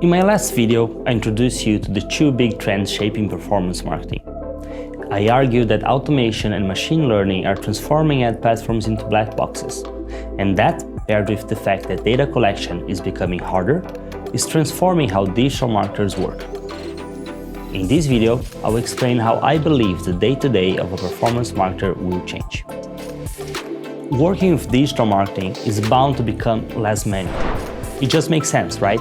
In my last video, I introduced you to the two big trends shaping performance marketing. I argued that automation and machine learning are transforming ad platforms into black boxes, and that, paired with the fact that data collection is becoming harder, is transforming how digital marketers work. In this video, I will explain how I believe the day-to-day of a performance marketer will change. Working with digital marketing is bound to become less manual. It just makes sense, right?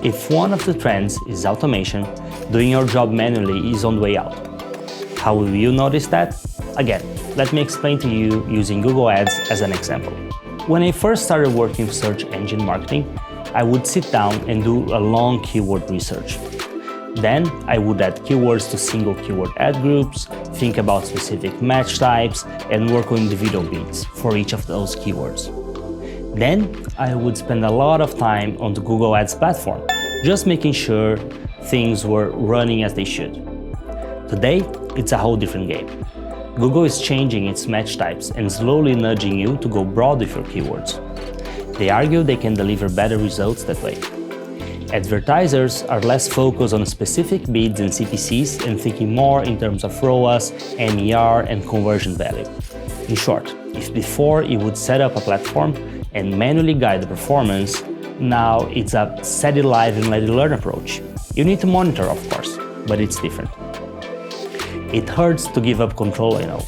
If one of the trends is automation, doing your job manually is on the way out. How will you notice that? Again, let me explain to you using Google Ads as an example. When I first started working with search engine marketing, I would sit down and do a long keyword research. Then I would add keywords to single keyword ad groups, think about specific match types, and work on individual bids for each of those keywords. Then I would spend a lot of time on the Google Ads platform, just making sure things were running as they should. Today, it's a whole different game. Google is changing its match types and slowly nudging you to go broad with your keywords. They argue they can deliver better results that way. Advertisers are less focused on specific bids and CPCs and thinking more in terms of ROAS, MER, and conversion value. In short, if before you would set up a platform and manually guide the performance, now it's a set it live and let it learn approach. You need to monitor, of course, but it's different. It hurts to give up control, I know.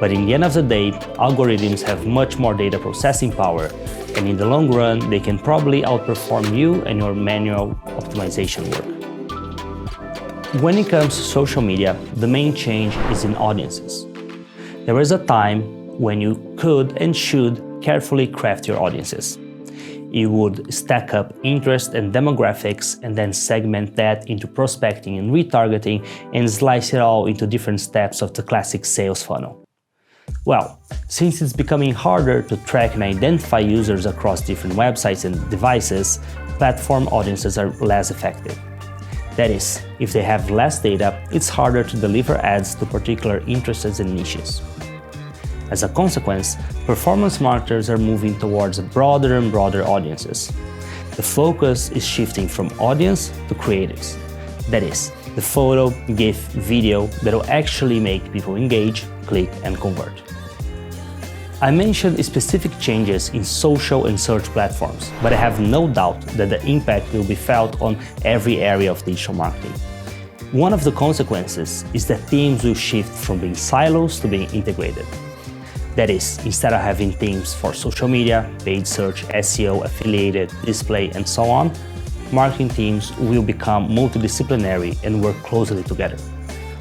But in the end of the day, algorithms have much more data processing power, and in the long run, they can probably outperform you and your manual optimization work. When it comes to social media, the main change is in audiences. There was a time when you could and should carefully craft your audiences. You would stack up interest and demographics and then segment that into prospecting and retargeting and slice it all into different steps of the classic sales funnel. Well, since it's becoming harder to track and identify users across different websites and devices, platform audiences are less effective. That is, if they have less data, it's harder to deliver ads to particular interests and niches. As a consequence, performance marketers are moving towards broader and broader audiences. The focus is shifting from audience to creatives. That is, the photo, GIF, video that will actually make people engage, click, and convert. I mentioned specific changes in social and search platforms, but I have no doubt that the impact will be felt on every area of digital marketing. One of the consequences is that teams will shift from being silos to being integrated. That is, instead of having teams for social media, paid search, SEO, affiliated, display, and so on, marketing teams will become multidisciplinary and work closely together.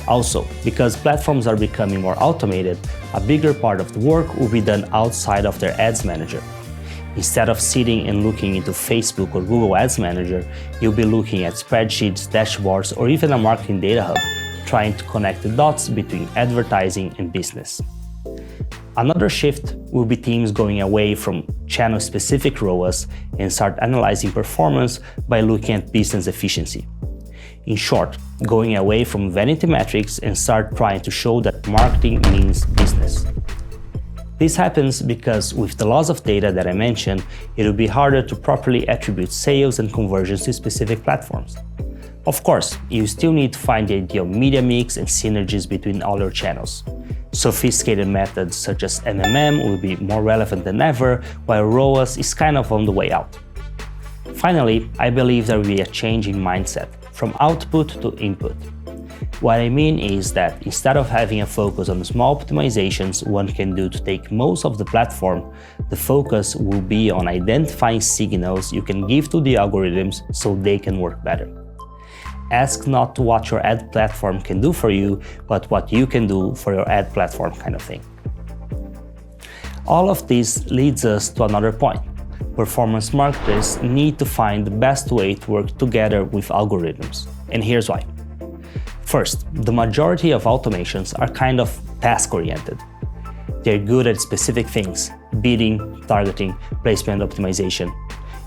Also, because platforms are becoming more automated, a bigger part of the work will be done outside of their ads manager. Instead of sitting and looking into Facebook or Google Ads Manager, you'll be looking at spreadsheets, dashboards, or even a marketing data hub, trying to connect the dots between advertising and business. Another shift will be teams going away from channel-specific ROAS and start analyzing performance by looking at business efficiency. In short, going away from vanity metrics and start trying to show that marketing means business. This happens because with the loss of data that I mentioned, it will be harder to properly attribute sales and conversions to specific platforms. Of course, you still need to find the ideal media mix and synergies between all your channels. Sophisticated methods such as MMM will be more relevant than ever, while ROAS is kind of on the way out. Finally, I believe there will be a change in mindset, from output to input. What I mean is that instead of having a focus on small optimizations one can do to take most of the platform, the focus will be on identifying signals you can give to the algorithms so they can work better. Ask not what your ad platform can do for you, but what you can do for your ad platform kind of thing. All of this leads us to another point. Performance marketers need to find the best way to work together with algorithms. And here's why. First, the majority of automations are kind of task-oriented. They're good at specific things: bidding, targeting, placement optimization.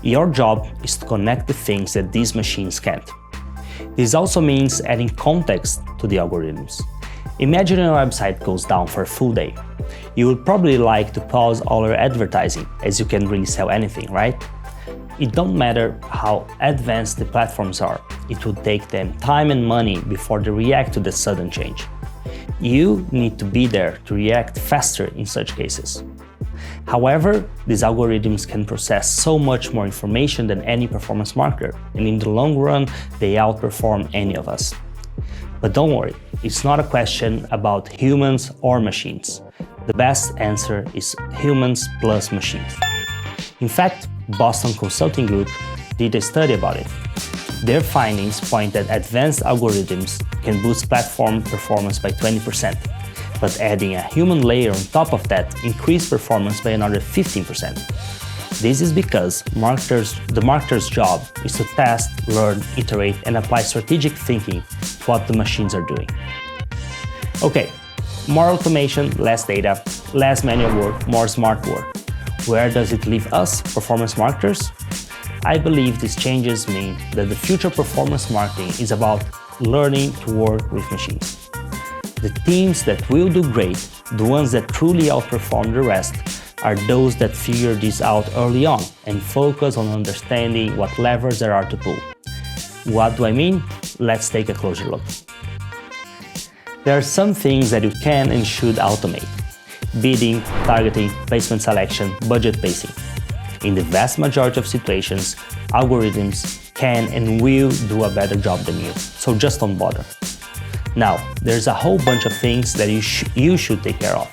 Your job is to connect the things that these machines can't. This also means adding context to the algorithms. Imagine your website goes down for a full day. You would probably like to pause all your advertising, as you can't really sell anything, right? It don't matter how advanced the platforms are, it will take them time and money before they react to the sudden change. You need to be there to react faster in such cases. However, these algorithms can process so much more information than any performance marketer, and in the long run, they outperform any of us. But don't worry, it's not a question about humans or machines. The best answer is humans plus machines. In fact, Boston Consulting Group did a study about it. Their findings point that advanced algorithms can boost platform performance by 20%, but adding a human layer on top of that increased performance by another 15%. This is because the marketer's job is to test, learn, iterate, and apply strategic thinking to what the machines are doing. Okay, more automation, less data, less manual work, more smart work. Where does it leave us, performance marketers? I believe these changes mean that the future performance marketing is about learning to work with machines. The teams that will do great, the ones that truly outperform the rest, are those that figure this out early on and focus on understanding what levers there are to pull. What do I mean? Let's take a closer look. There are some things that you can and should automate: bidding, targeting, placement selection, budget pacing. In the vast majority of situations, algorithms can and will do a better job than you, so just don't bother. Now, there's a whole bunch of things that you should take care of: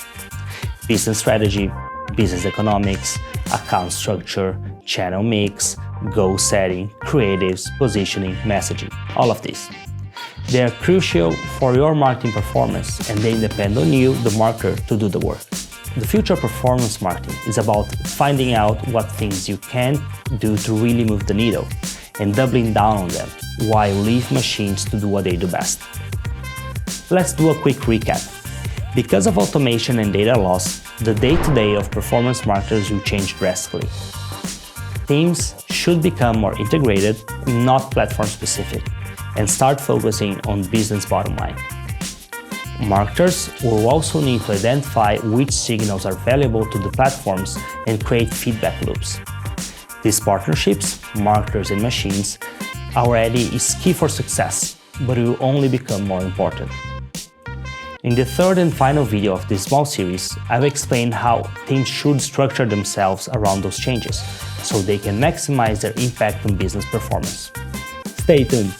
business strategy, business economics, account structure, channel mix, goal setting, creatives, positioning, messaging, all of these. They are crucial for your marketing performance, and they depend on you, the marketer, to do the work. The future of performance marketing is about finding out what things you can do to really move the needle and doubling down on them, while leave machines to do what they do best. Let's do a quick recap. Because of automation and data loss, the day-to-day of performance marketers will change drastically. Teams should become more integrated, not platform-specific, and start focusing on business bottom line. Marketers will also need to identify which signals are valuable to the platforms and create feedback loops. These partnerships, marketers and machines, already is key for success, but it will only become more important. In the third and final video of this small series, I've explained how teams should structure themselves around those changes, so they can maximize their impact on business performance. Stay tuned!